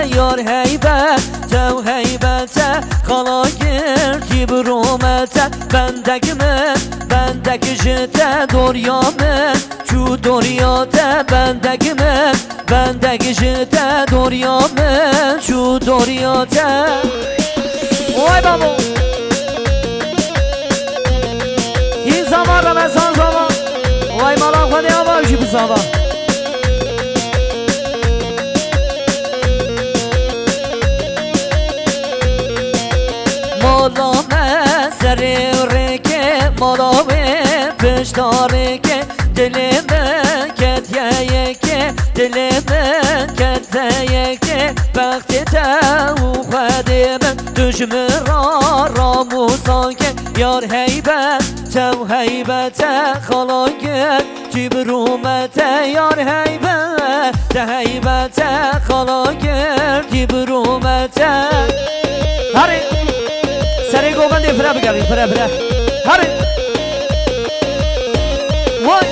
یار هیبت تو هیبت خلا گردی برومت بندگ من بندگ جت دوریا من چو دوریات بندگ من بندگ جت دوریا من چو دوریات وای بابا این زمان رمضان زمان وای مالا خودی آبا بشی بزاما مالا من سری رکه مالا من پشتاره که دل من کتیه که دل من کتیه که وقتی تو خودی من دشمن را موسان که یار هیبت تو هیبت خلا گرد جبرومت یار هیبت ده هیبت خلا گرد جبرومت هری سری گوگل دی فرا بگردی فرا هری وای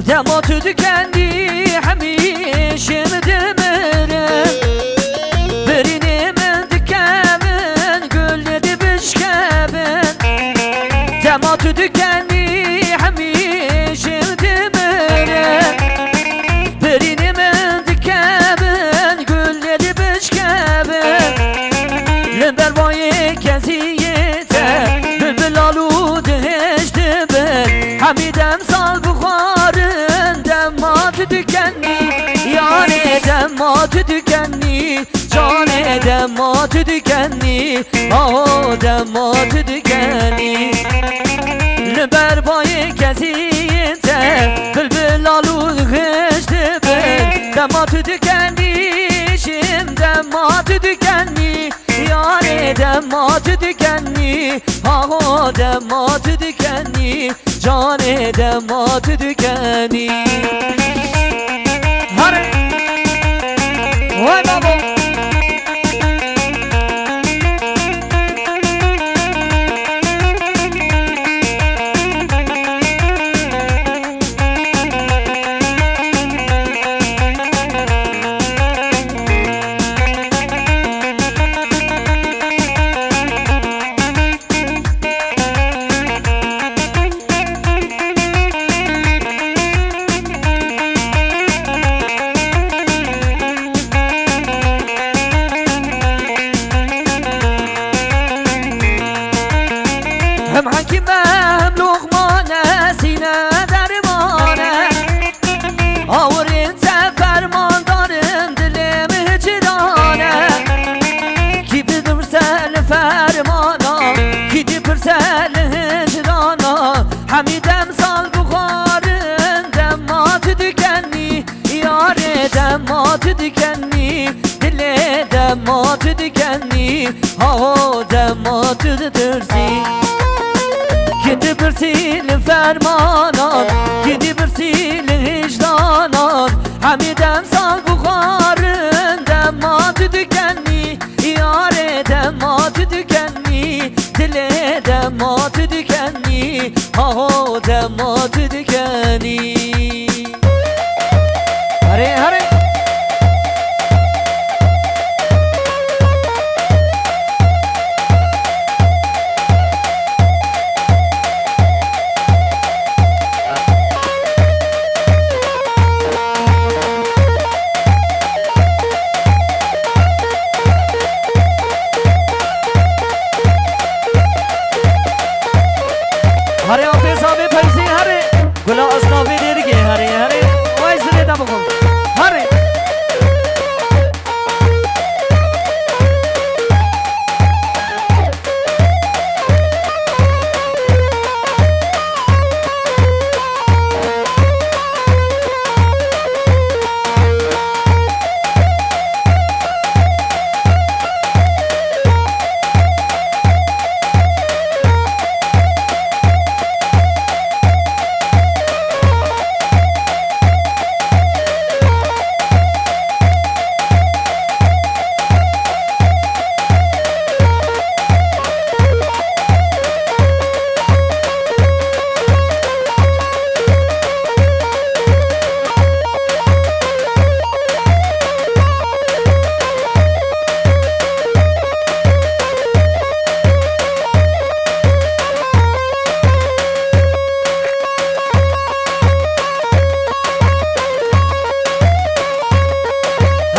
دما تو دکندی همیشه مدمره برینی من دکمن گل ندی بشکبن دما تو دکندی همیشه مدمره برینی من دکمن گل ندی بشکبن لنبر بای کسیته بلبلالو دهشت بن همیدم سال بخارن دمات دکنی یاره دمات دکنی جان دمات دکنی آه دمات دکنی لبر بای کسیته بلبلالو دهشت بن دمات دکنی شم دمات دکنی یاره دمات دکنی آه دمات دکنی جان دمات دکنی هره وای بابا هم حکیمه هم لقمانه سینه درمانه آورین فرمان دارن دلم هجرانه کی بدرسل فرمانا کی دیپرسل هجرانا حمیدم سال بخارن دمات دکنی یاره دمات دکنی دل دمات دکنی ها دمات درسی کی دیپرسل فرمانا کی دیپرسل هجرانا حمیدم سال بخارن دمات دکنی یاره دمات دکنی دل دمات دکنی ها دمات دکنی هره هره هره آفیس آبی پیسی هره گلا اصنافی دیرگی هره هره وای زنی دا بکن هره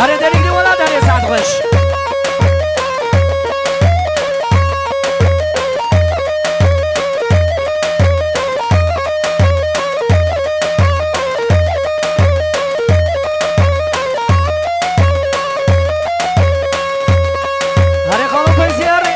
هره درگی ولا داره ساعت خوش هره خانم پیسی هره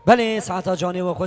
بله ساعت جانی و خوش